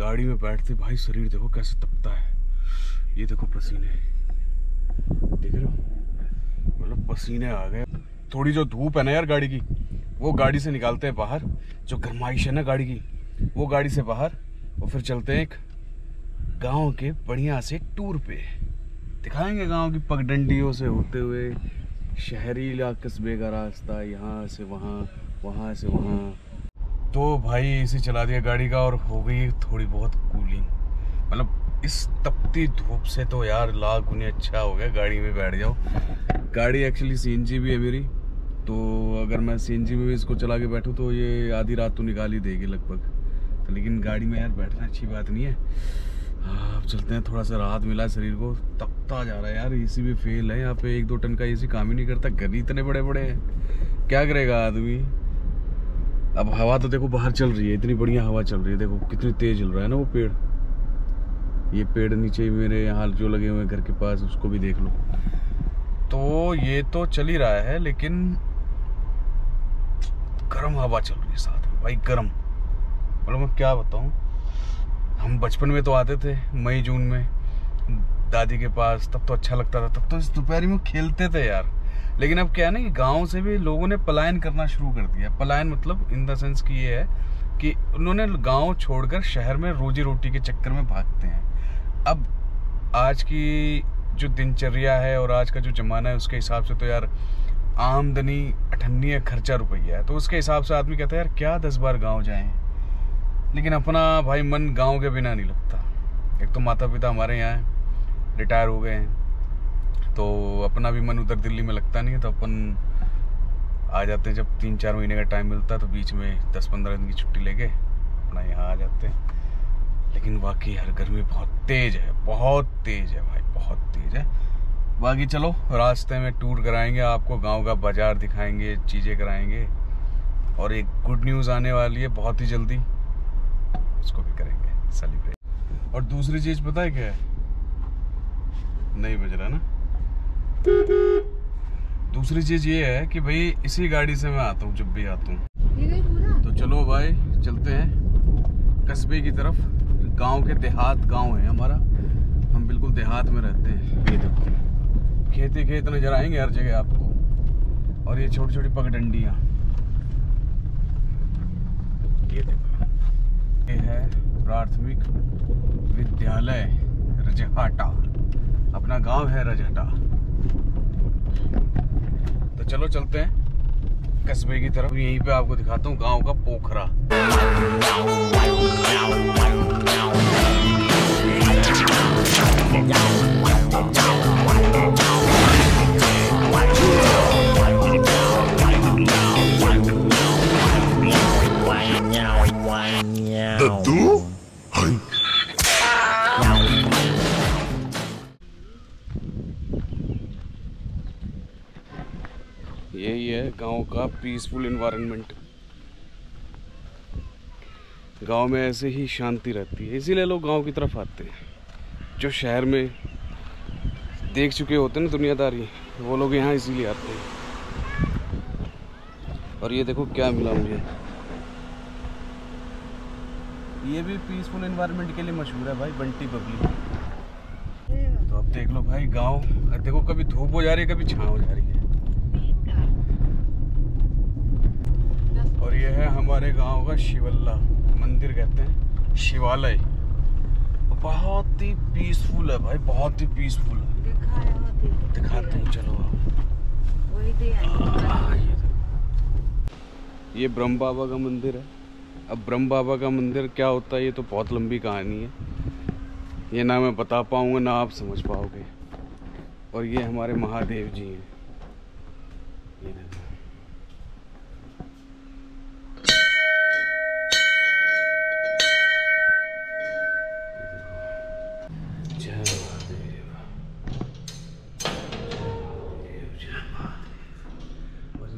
गाड़ी में बैठते भाई शरीर देखो कैसे तपता है। ये देखो पसीने, देख रहे हो, मतलब पसीने आ गए। थोड़ी जो धूप है ना यार गाड़ी की, वो गाड़ी से निकालते हैं बाहर, जो गर्माइश है ना गाड़ी की, वो गाड़ी से बाहर, और फिर चलते हैं एक गांव के बढ़िया से टूर पे। दिखाएंगे गांव की पगडंडियों से होते हुए शहरी कस्बे का रास्ता, यहाँ से वहाँ, वहाँ से वहाँ। तो भाई इसे चला दिया गाड़ी का और हो गई थोड़ी बहुत कूलिंग। मतलब इस तपती धूप से तो यार लाख गुने अच्छा हो गया गाड़ी में बैठ जाओ। गाड़ी एक्चुअली सीएनजी भी है मेरी, तो अगर मैं सीएनजी में भी इसको चला के बैठूँ तो ये आधी रात तो निकाल ही देगी लगभग। तो लेकिन गाड़ी में यार बैठना अच्छी बात नहीं है। अब चलते हैं, थोड़ा सा राहत मिला है शरीर को, तपता जा रहा है यार। एसी भी फेल है यहाँ पे, 1-2 टन का एसी काम ही नहीं करता। घर इतने बड़े बड़े हैं, क्या करेगा आदमी। अब हवा तो देखो बाहर चल रही है, इतनी बढ़िया हवा चल रही है, देखो कितनी तेज चल रहा है ना वो पेड़। ये पेड़ नीचे ही मेरे यहाँ जो लगे हुए हैं घर के पास, उसको भी देख लो। तो ये तो चल ही रहा है, लेकिन गर्म हवा चल रही है साथ में भाई, गर्म। मतलब मैं क्या बताऊँ, हम बचपन में तो आते थे मई जून में दादी के पास, तब तो अच्छा लगता था, तब तो इस दोपहर में खेलते थे यार। लेकिन अब क्या है ना कि गांव से भी लोगों ने पलायन करना शुरू कर दिया। पलायन मतलब इन द सेंस कि ये है कि उन्होंने गांव छोड़कर शहर में रोजी रोटी के चक्कर में भागते हैं। अब आज की जो दिनचर्या है और आज का जो जमाना है, उसके हिसाब से तो यार आमदनी अठन्नी है, खर्चा रुपया है। तो उसके हिसाब से आदमी कहता है यार क्या 10 बार गाँव जाएं। लेकिन अपना भाई मन गांव के बिना नहीं लगता। एक तो माता पिता हमारे यहाँ हैं, रिटायर हो गए हैं, तो अपना भी मन उधर दिल्ली में लगता नहीं है। तो अपन आ जाते हैं जब 3-4 महीने का टाइम मिलता है, तो बीच में 10-15 दिन की छुट्टी लेके अपना यहाँ आ जाते हैं। लेकिन बाकी यार गर्मी बहुत तेज है, बहुत तेज है भाई, बहुत तेज है। बाकी चलो रास्ते में टूर कराएंगे आपको, गाँव का बाजार दिखाएंगे, चीज़ें कराएंगे। और एक गुड न्यूज़ आने वाली है बहुत ही जल्दी, उसको भी करेंगे सेलिब्रेट। और दूसरी चीज पता है क्या है, नहीं बज रहा ना। दूसरी चीज ये है कि भाई इसी गाड़ी से मैं आता हूँ जब भी आता हूँ। तो चलो भाई चलते हैं कस्बे की तरफ। गांव के देहात गांव है हमारा, हम बिल्कुल देहात में रहते हैं। ये देखो खेती खेत नजर आएंगे हर जगह आपको, और ये छोटी छोटी पगडंडियाँ, ये देखो। ये है प्राथमिक विद्यालय रजहाटा, अपना गांव है रजहाटा। तो चलो चलते हैं कस्बे की तरफ। यहीं पे आपको दिखाता हूँ गांव का पोखरा। यही है गांव का पीसफुल एनवायरनमेंट। गांव में ऐसे ही शांति रहती है, इसीलिए लोग गांव की तरफ आते हैं। जो शहर में देख चुके होते हैं ना दुनियादारी, वो लोग यहाँ इसीलिए आते हैं। और ये देखो क्या मिला मुझे, ये भी पीसफुल एनवायरनमेंट के लिए मशहूर है भाई, बंटी बबली। तो अब देख लो भाई गांव, देखो कभी धूप हो जा रही है, कभी छाँव हो जा रही है। और ये है हमारे गांव का शिवल्ला मंदिर, कहते हैं शिवालय। बहुत ही पीसफुल है भाई, बहुत ही पीसफुल है। दिखाते हैं चलो आप। ये ब्रह्म बाबा का मंदिर है। अब ब्रह्म बाबा का मंदिर क्या होता है ये तो बहुत लंबी कहानी है, ये ना मैं बता पाऊंगा ना आप समझ पाओगे। और ये हमारे महादेव जी हैं, ये देखो।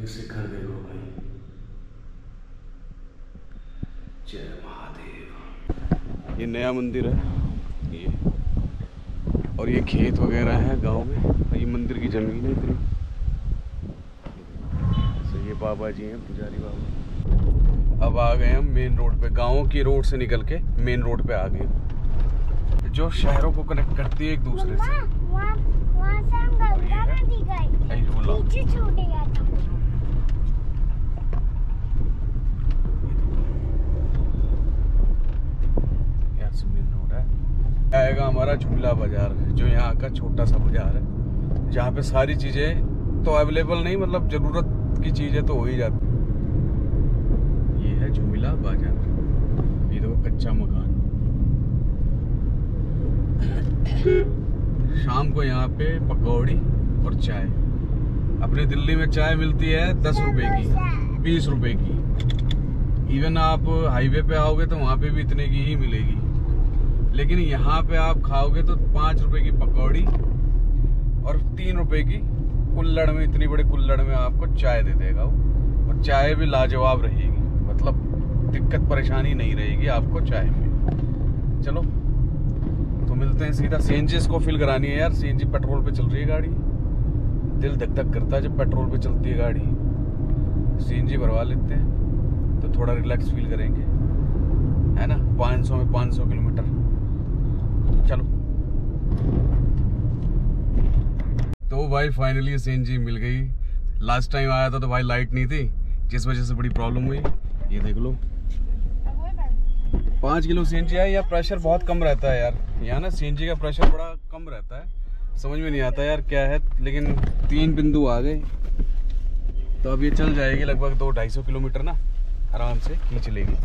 शिखर देखो भाई, जय महादेव। ये नया मंदिर है ये, और ये खेत वगैरह है गांव में, और ये मंदिर की जमीन है इतनी। तो ये बाबा जी हैं, पुजारी बाबा। अब आ गए हम मेन रोड पे, गाँव की रोड से निकल के मेन रोड पे आ गए, जो शहरों को कनेक्ट करती है एक दूसरे से। वहाँ से हम गंगा नदी गए, नीचे छूट गया था। आएगा हमारा झूला बाजार, जो यहाँ का छोटा सा बाजार है, जहाँ पे सारी चीजें तो अवेलेबल नहीं, मतलब जरूरत की चीजें तो हो ही जाती। ये है झूला बाजार, ये देखो कच्चा मकान। शाम को यहाँ पे पकौड़ी और चाय। अपनी दिल्ली में चाय मिलती है 10 रुपए की, 20 रुपए की। इवन आप हाईवे पे आओगे तो वहाँ पे भी इतने की ही मिलेगी, लेकिन यहाँ पे आप खाओगे तो 5 रुपए की पकौड़ी और 3 रुपए की कुल्हड़ में, इतनी बड़ी कुल्हड़ में आपको चाय दे देगा वो। और चाय भी लाजवाब रहेगी, मतलब दिक्कत परेशानी नहीं रहेगी आपको चाय में। चलो तो मिलते हैं सीधा। सीएनजी इसको फिल करानी है यार, सीएनजी पेट्रोल पे चल रही है गाड़ी, दिल धक धक करता है जब पेट्रोल पे चलती है गाड़ी। सीएनजी भरवा लेते हैं तो थोड़ा रिलैक्स फील करेंगे, है ना। 500 में 500 किलोमीटर। चलो तो भाई फाइनली सीएनजी मिल गई। लास्ट टाइम आया था तो भाई लाइट नहीं थी, जिस वजह से बड़ी प्रॉब्लम हुई। ये देख लो 5 किलो सीएनजी है। यार प्रेशर बहुत कम रहता है यार, यहाँ ना सीएनजी का प्रेशर बड़ा कम रहता है, समझ में नहीं आता यार क्या है। लेकिन 3 बिंदु आ गए तो अब ये चल जाएगी लगभग 200-250 किलोमीटर ना, आराम से खींच लेगी।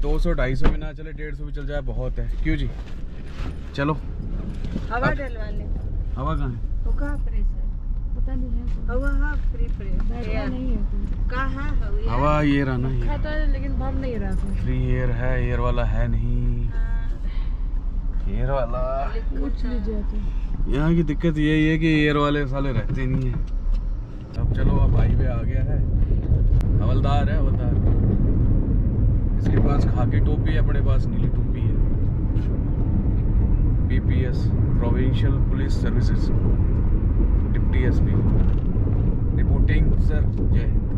200-250 भी ना चले, 150 भी चल जाए बहुत है। क्यों जी, चलो। हवा डलवाने, हवा कहाँ है? तो कहाँ प्रेशर पता नहीं है। हवा हाँ फ्री प्रेशर नहीं है, कहाँ है हवा? ये रहा ना, ये खाता है लेकिन भर नहीं रहा। फ्री एयर है, एयर वाला है नहीं। एयर वाला पूछ लीजिए तो। यहाँ की दिक्कत यही है कि एयर वाले साले रहते नहीं है। अब चलो, अब हाईवे आ गया है। हवलदार है, हवलदार, इसके पास खाकी टोपी है, अपने पास नीली टोपी है। PPS, provincial police services, deputy SP reporting sir, जय हिंद।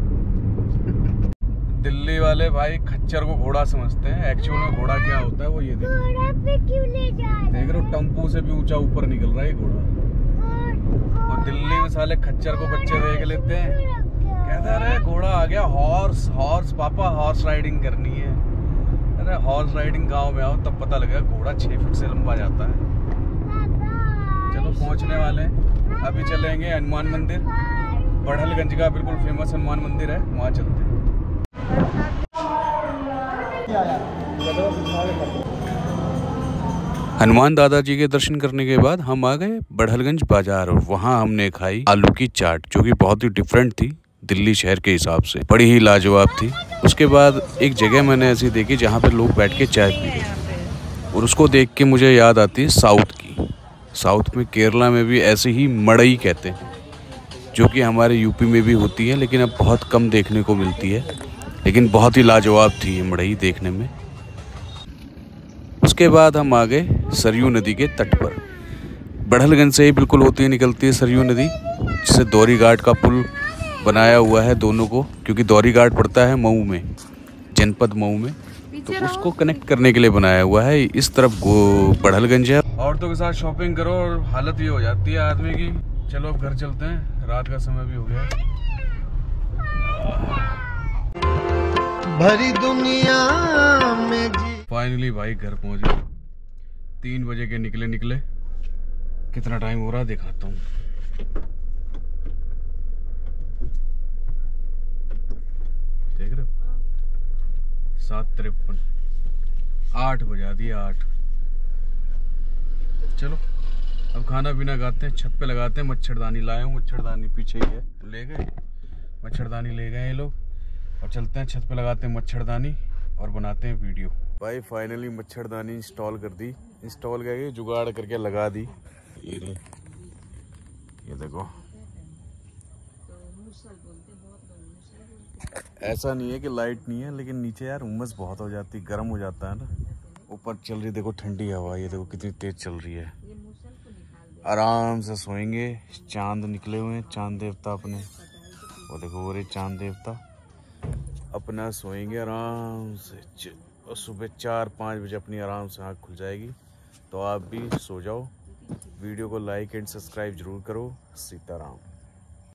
दिल्ली वाले भाई खच्चर को घोड़ा समझते हैं, एक्चुअल में घोड़ा क्या होता है वो ये देखो। घोड़ा पे क्यों ले जा रहे? देख रहे हो, टम्पू से भी ऊंचा ऊपर निकल रहा है घोड़ा। और दिल्ली में साले खच्चर को बच्चे देख लेते हैं, कहते हैं अरे घोड़ा आ गया, हॉर्स, हॉर्स पापा, हॉर्स राइडिंग करनी है। अरे हॉर्स राइडिंग गांव में आओ तब पता लगेगा घोड़ा 6 फीट से लंबा जाता है। चलो पहुंचने वाले हैं, अभी चलेंगे हनुमान मंदिर। बढ़लगंज का बिल्कुल फेमस हनुमान मंदिर है, वहाँ चलते हैं। हनुमान दादाजी के दर्शन करने के बाद हम आ गए बढ़लगंज बाजार, और वहाँ हमने खाई आलू की चाट, जो कि बहुत ही डिफरेंट थी दिल्ली शहर के हिसाब से, बड़ी ही लाजवाब थी। उसके बाद एक जगह मैंने ऐसी देखी जहाँ पे लोग बैठ के चाय पी रहे, और उसको देख के मुझे याद आती है साउथ की। साउथ में केरला में भी ऐसे ही मड़ई कहते हैं, जो कि हमारे यूपी में भी होती है, लेकिन अब बहुत कम देखने को मिलती है। लेकिन बहुत ही लाजवाब थी ये मड़ई देखने में। उसके बाद हम आ गए सरयू नदी के तट पर। बढ़लगंज से ही बिल्कुल होती है, निकलती है सरयू नदी, जिसे दौरी घाट का पुल बनाया हुआ है दोनों को, क्योंकि दौरी घाट पड़ता है मऊ में, जनपद मऊ में, तो उसको कनेक्ट करने के लिए बनाया हुआ है। इस तरफ बढ़लगंज है। औरतों के साथ शॉपिंग करो और हालत ये हो जाती है आदमी की। चलो अब घर चलते हैं, रात का समय भी हो गया। भरी दुनिया में फाइनली भाई घर पहुंच गए। 3 बजे के निकले। कितना टाइम हो रहा है दिखाता हूँ। देख रहे हो, 7:53, 8 बजा दिए, 8। चलो अब खाना पीना खाते हैं, छत पे लगाते हैं। मच्छरदानी लाया हूँ, मच्छरदानी पीछे ही है, ले गए मच्छरदानी, ले गए ये लोग। और चलते हैं छत पे, लगाते हैं मच्छरदानी और बनाते हैं वीडियो। भाई फाइनली मच्छरदानी इंस्टॉल कर दी, इंस्टॉल करके जुगाड़ करके लगा दी। ये देखो, ऐसा नहीं है कि लाइट नहीं है, लेकिन नीचे यार उमस बहुत हो जाती, गर्म हो जाता है ना। ऊपर चल रही देखो ठंडी हवा, ये देखो कितनी तेज चल रही है। आराम से सोएंगे। चांद निकले हुए हैं, चांद देवता अपने, वो देखो वो रे चांद देवता। अपना सोएंगे आराम से और सुबह 4-5 बजे अपनी आराम से आँख खुल जाएगी। तो आप भी सो जाओ। वीडियो को लाइक एंड सब्सक्राइब जरूर करो। सीताराम।